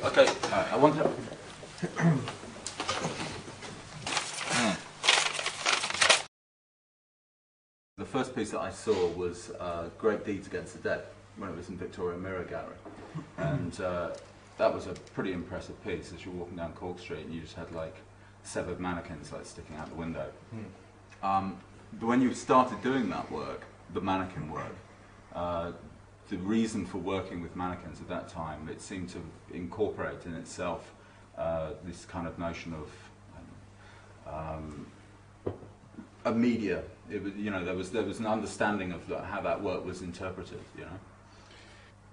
Okay, I want to... The first piece that I saw was Great Deeds Against the Dead, when it was in Victoria Mirror Gallery. And that was a pretty impressive piece as you're walking down Cork Street and you just had like severed mannequins like sticking out the window. But when you started doing that work, the mannequin work, the reason for working with mannequins at that time, it seemed to incorporate in itself this kind of notion of a media. It was, you know, there was an understanding of how that work was interpreted. You know,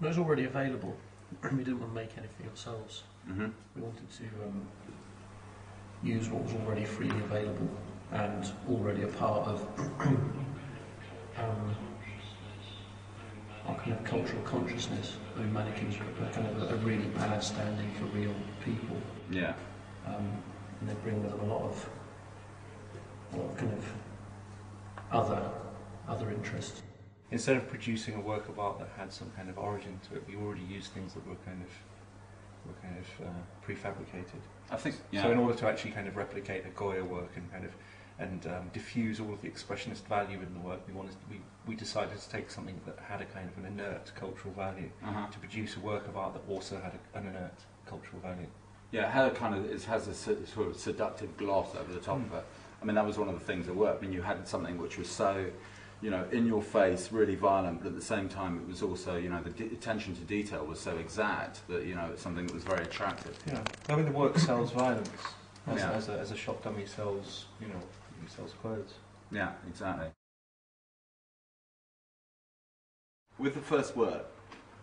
it was already available. We didn't want to make anything ourselves. Mm-hmm. We wanted to use what was already freely available and already a part of our kind of cultural consciousness. I mean, mannequins are kind of a really bad standing for real people. Yeah. And they bring with them a lot of kind of other interests. Instead of producing a work of art that had some kind of origin to it, we already used things that were kind of prefabricated. I think. Yeah. So in order to actually kind of replicate a Goya work and diffuse all of the expressionist value in the work, we decided to take something that had a kind of an inert cultural value to produce a work of art that also had an inert cultural value. Yeah, it had it has a sort of seductive gloss over the top of it. I mean, that was one of the things that worked. I mean, you had something which was so, you know, in your face, really violent, but at the same time it was also, you know, the attention to detail was so exact that, you know, it's something that was very attractive. Yeah, I mean, the work sells violence as Yeah. as a shop dummy sells, you know, he sells clothes. Yeah, exactly. With the first work,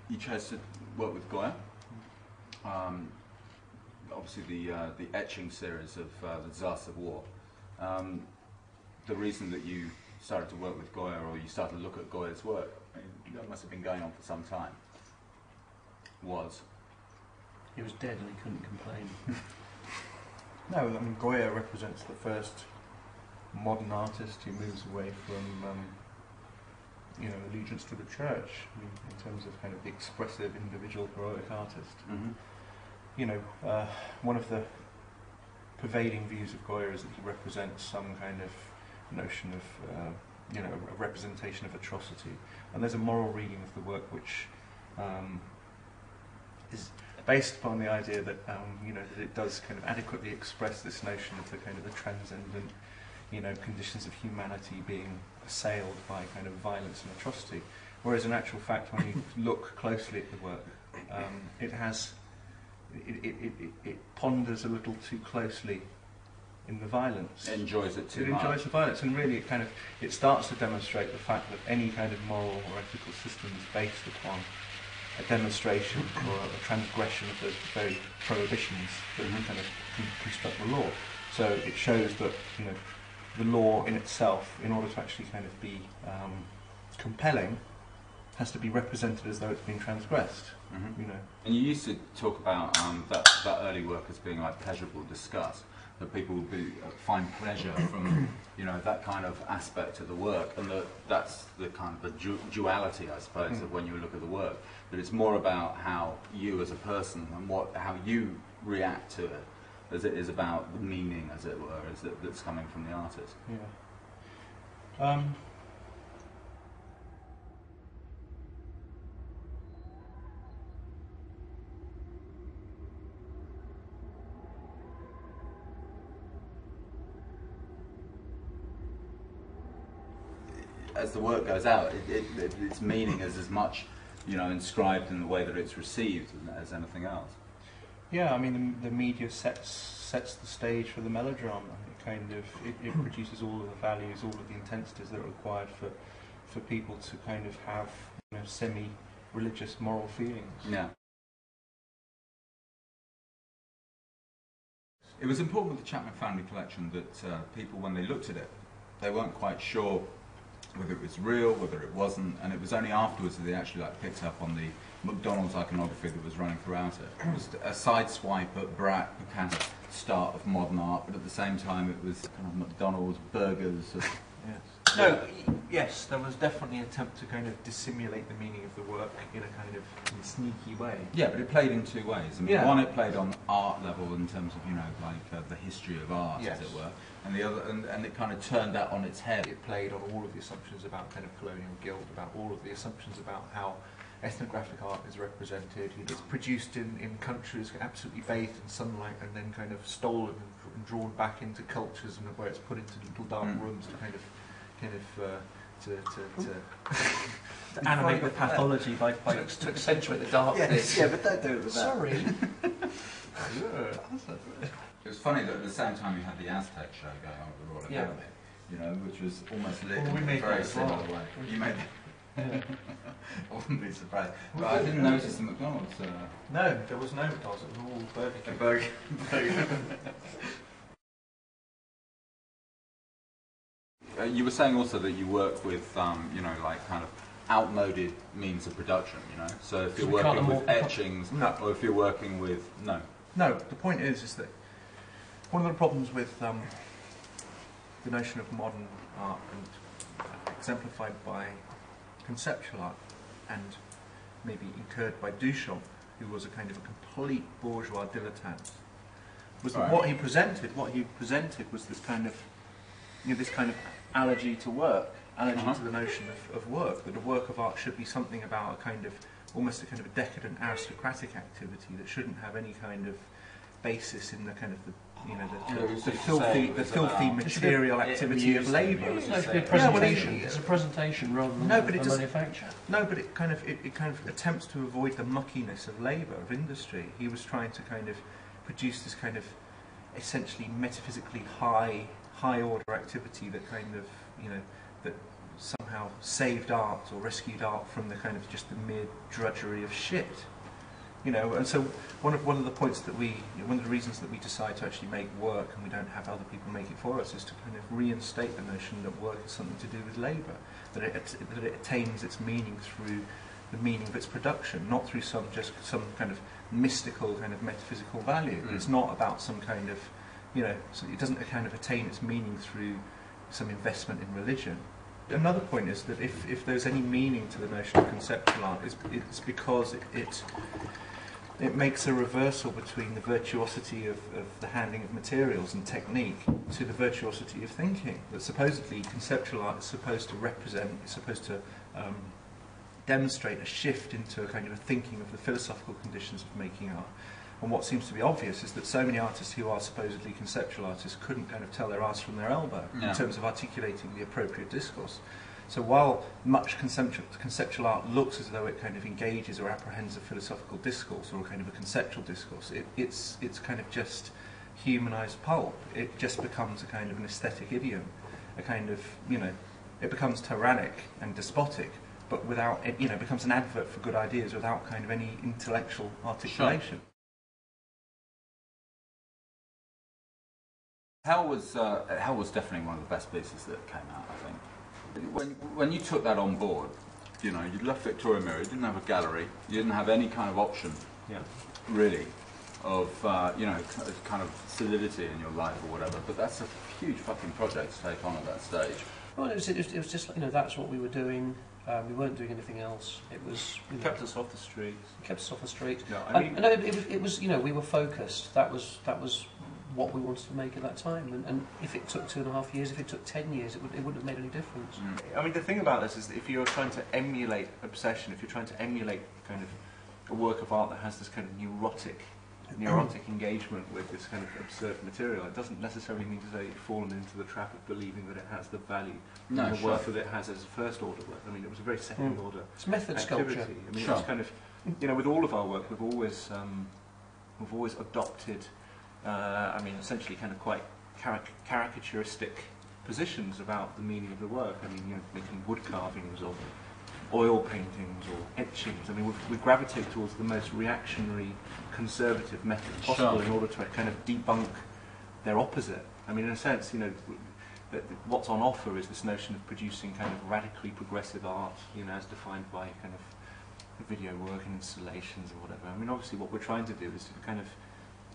you chose to work with Goya. Obviously, the etching series of the Disaster of War. The reason that you started to work with Goya, or you started to look at Goya's work, I mean, that must have been going on for some time, was? He was dead and he couldn't complain. No, I mean, Goya represents the first modern artist who moves away from, you know, allegiance to the church, I mean, in terms of kind of the expressive, individual, heroic artist. Mm-hmm. You know, one of the pervading views of Goya is that he represents some kind of notion of, you know, a representation of atrocity. And there's a moral reading of the work which is based upon the idea that, you know, that it does kind of adequately express this notion of the kind of the transcendent, you know, conditions of humanity being assailed by kind of violence and atrocity. Whereas in actual fact, when you look closely at the work, it ponders a little too closely in the violence. It enjoys it too much. It enjoys the violence, and really it starts to demonstrate the fact that any kind of moral or ethical system is based upon a demonstration or a transgression of those very prohibitions that kind of construct the law. So it shows that, you know, the law in itself, in order to actually kind of be compelling, has to be represented as though it's been transgressed. Mm-hmm. You know. And you used to talk about that early work as being like pleasurable disgust, that people would find pleasure from, you know, that kind of aspect of the work, and that's the kind of the duality, I suppose, of when you look at the work. That it's more about how you as a person and how you react to it, as it is about the meaning, as it were, that's coming from the artist. Yeah. As the work goes out, its meaning is as much, you know, inscribed in the way that it's received as anything else. Yeah, I mean, the media sets the stage for the melodrama. It produces all of the values, all of the intensities that are required for people to kind of have, you know, semi-religious moral feelings. Yeah. It was important with the Chapman family collection that people, when they looked at it, they weren't quite sure whether it was real, whether it wasn't, and it was only afterwards that they actually picked up on the McDonald's iconography that was running throughout it. It was a side swipe at Braque, the kind of start of modern art, but at the same time it was kind of McDonald's, burgers. Yes. No, yes, there was definitely an attempt to kind of dissimulate the meaning of the work in a kind of sneaky way. Yeah, but it played in two ways. I mean, Yeah. one, it played on art level in terms of, you know, like the history of art, Yes. as it were, and the other, and it kind of turned that on its head. It played on all of the assumptions about kind of colonial guilt, about all of the assumptions about how ethnographic art is represented. It's produced in countries absolutely bathed in sunlight and then kind of stolen and drawn back into cultures, and where it's put into little dark rooms to To animate the pathology by to accentuate the darkness. Yeah, but don't do it with that. Sorry. It was funny that at the same time you had the Aztec show going on at the Royal Yeah. Academy, you know, which was almost lit Well, we in a made very that as similar well. way. You made that. Yeah. I wouldn't be surprised. But I didn't notice the McDonald's. No, there was no McDonald's, it was all Burger King. Burger. You were saying also that you work with, you know, like kind of outmoded means of production, you know? So if So you're we can't working with amort- etchings, No. or if you're working with, no. No, the point is that one of the problems with the notion of modern art, and exemplified by conceptual art, and maybe incurred by Duchamp, who was a kind of a complete bourgeois dilettante, was that Right. what he presented was this kind of, you know, this kind of allergy to work, allergy to the notion of work, that a work of art should be something about a kind of, almost a kind of a decadent aristocratic activity that shouldn't have any kind of basis in the kind of the, you know, the filthy material activity of labour. It's like a Yeah, presentation. well, it's a presentation rather than No, but it a just- manufacture. No, but it kind of attempts to avoid the muckiness of labour, of industry. He was trying to kind of produce this kind of essentially metaphysically high order activity that kind of, you know, that somehow saved art or rescued art from the kind of just the mere drudgery of shit. You know, and so one of the points that one of the reasons that we decide to actually make work and we don't have other people make it for us is to kind of reinstate the notion that work is something to do with labour, that it attains its meaning through the meaning of its production, not through some kind of mystical kind of metaphysical value. It's not about some kind of, you know, so it doesn't kind of attain its meaning through some investment in religion. Another point is that if there's any meaning to the notion of conceptual art, it's because it makes a reversal between the virtuosity of the handling of materials and technique to the virtuosity of thinking. That supposedly conceptual art is supposed to represent, is supposed to demonstrate a shift into a kind of a thinking of the philosophical conditions of making art. And what seems to be obvious is that so many artists who are supposedly conceptual artists couldn't kind of tell their arse from their elbow in terms of articulating the appropriate discourse. So while much conceptual art looks as though it kind of engages or apprehends a philosophical discourse or a kind of a conceptual discourse, it's kind of just humanised pulp. It just becomes a kind of an aesthetic idiom, a kind of, you know, it becomes tyrannic and despotic, but without, it, you know, becomes an advert for good ideas without kind of any intellectual articulation. Sure. Hell was definitely one of the best pieces that came out, I think. When you took that on board, you know, you left Victoria Mirror, you didn't have a gallery, you didn't have any kind of option, really, of, you know, kind of solidity in your life or whatever, but that's a huge fucking project to take on at that stage. Well, it was just, you know, that's what we were doing. We weren't doing anything else. It was, you know, Kept us off the streets. kept us off the street. No, I mean, No, it was, you know, we were focused. That was what we wanted to make at that time. And if it took 2.5 years, if it took 10 years, it wouldn't have made any difference. I mean, the thing about this is that if you're trying to emulate obsession, if you're trying to emulate kind of a work of art that has this kind of neurotic engagement with this kind of absurd material, it doesn't necessarily mean to say you've fallen into the trap of believing that it has the value and the worth that it has as a first order work. I mean, it was a very second order It's method activity. sculpture. I mean, it's kind of, you know, with all of our work, we've always adopted, I mean, essentially kind of quite caricaturistic positions about the meaning of the work. I mean, you know, making wood carvings or oil paintings or etchings. I mean, we gravitate towards the most reactionary, conservative methods possible in order to kind of debunk their opposite. I mean, in a sense, you know, what's on offer is this notion of producing kind of radically progressive art, you know, as defined by kind of video work and installations or whatever. I mean, obviously what we're trying to do is to kind of,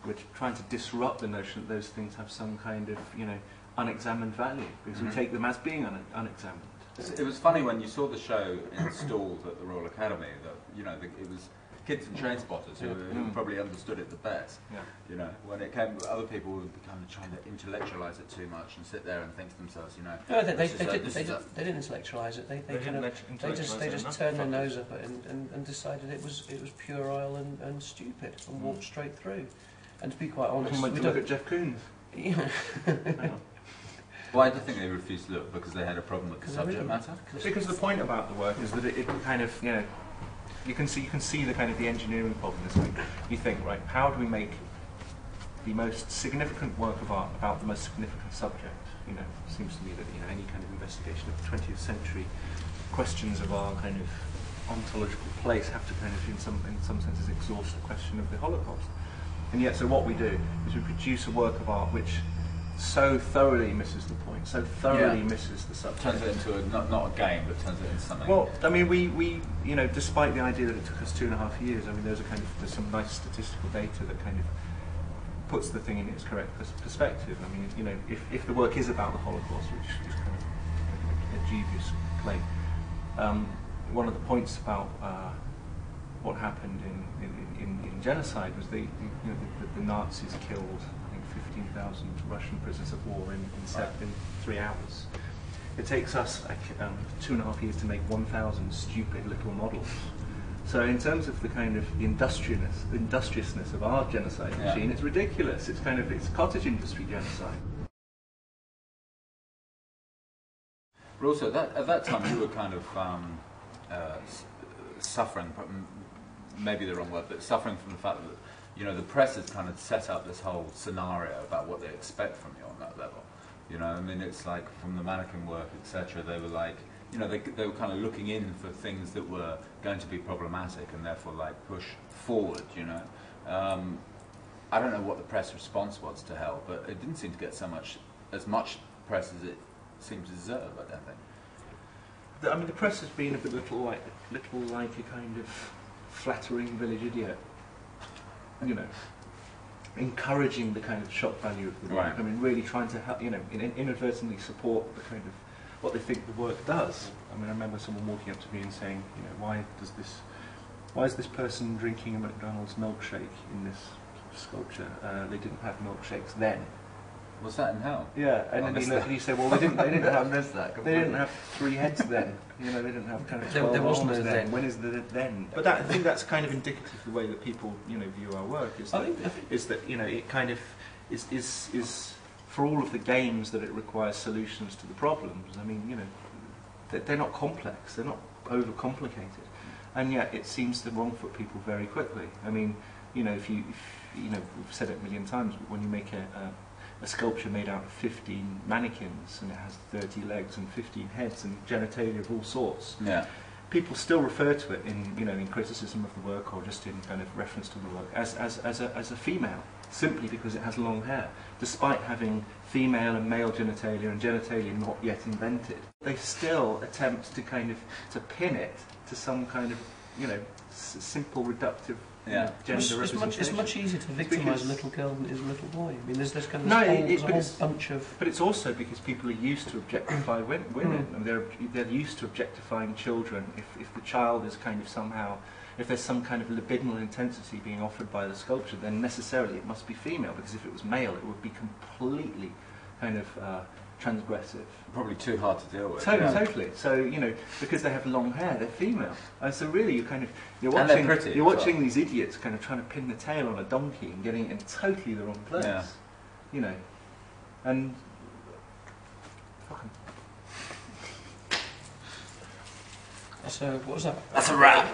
we're trying to disrupt the notion that those things have some kind of, you know, unexamined value, because we take them as being unexamined. It was funny when you saw the show installed at the Royal Academy that, you know, it was kids and train spotters who probably understood it the best. Yeah. You know, when it came, other people would be kind of trying to intellectualise it too much and sit there and think to themselves, you know. No, they didn't intellectualise it. They just turned their nose up at it and decided it was pure oil and stupid and walked straight through. And to be quite honest, we look at Jeff Koons. Yeah. Why do you think they refused to look? Because they had a problem with the subject matter? Because the point about the work is that it kind of, you know, you can see the kind of the engineering problem. You think, right, how do we make the most significant work of art about the most significant subject? You know, it seems to me that, you know, any kind of investigation of the 20th century questions of our kind of ontological place have to kind of, in some senses, exhaust the question of the Holocaust. And yet, so what we do is we produce a work of art which so thoroughly misses the point, so thoroughly misses the subject. Turns it into not a game, but turns it into something. Well, I mean, we you know, despite the idea that it took us 2.5 years, I mean, there's some nice statistical data that kind of puts the thing in its correct perspective. I mean, you know, if the work is about the Holocaust, which is kind of a dubious claim, one of the points about what happened in genocide was the Nazis killed 15,000 Russian prisoners of war in 3 hours. It takes us 2.5 years to make 1,000 stupid little models. So in terms of the kind of the industriousness of our genocide machine, it's ridiculous. It's cottage industry genocide. But also, at that time, you were kind of suffering, maybe the wrong word, but suffering from the fact that, you know, the press has kind of set up this whole scenario about what they expect from you on that level. You know, I mean, it's like from the mannequin work, etc. They were like, you know, they were kind of looking in for things that were going to be problematic and therefore like push forward. You know, I don't know what the press response was to Hell, but it didn't seem to get as much press as it seemed to deserve. I don't think. I mean, the press has been a little like a kind of flattering village idiot. You know, encouraging the kind of shock value of the work. I mean, really trying to help, you know, inadvertently support the kind of what they think the work does. I mean, I remember someone walking up to me and saying, you know, why is this person drinking a McDonald's milkshake in this sculpture? They didn't have milkshakes then. Was that in Hell? Yeah, and then he said, well, they didn't have 3 heads then. You know, they didn't have kind of 12 there wasn't arms a then. then. When is the then? But I think that's kind of indicative of the way that people, you know, view our work. Is that you know, it kind of is for all of the games that it requires solutions to the problems. I mean, you know, they're not complex. They're not overcomplicated, and yet it seems to wrong foot people very quickly. I mean, you know, if you know, we've said it a million times, but when you make a sculpture made out of 15 mannequins and it has 30 legs and 15 heads and genitalia of all sorts. Yeah. People still refer to it in criticism of the work or just in kind of reference to the work as a female, simply because it has long hair, despite having female and male genitalia and genitalia not yet invented. They still attempt to kind of to pin it to some kind of, you know, simple reductive gender representation. It's much easier to victimise a little girl than it is a little boy. I mean, there's kind of a whole bunch of... But it's also because people are used to objectify women, and they're used to objectifying children. If the child is kind of somehow, if there's some kind of libidinal intensity being offered by the sculpture, then necessarily it must be female, because if it was male, it would be completely kind of transgressive. Probably too hard to deal with. Totally. So, you know, because they have long hair, they're female. And so really you're watching these idiots kind of trying to pin the tail on a donkey and getting it in totally the wrong place. Yeah. You know. And fucking. So what was that? That's a wrap.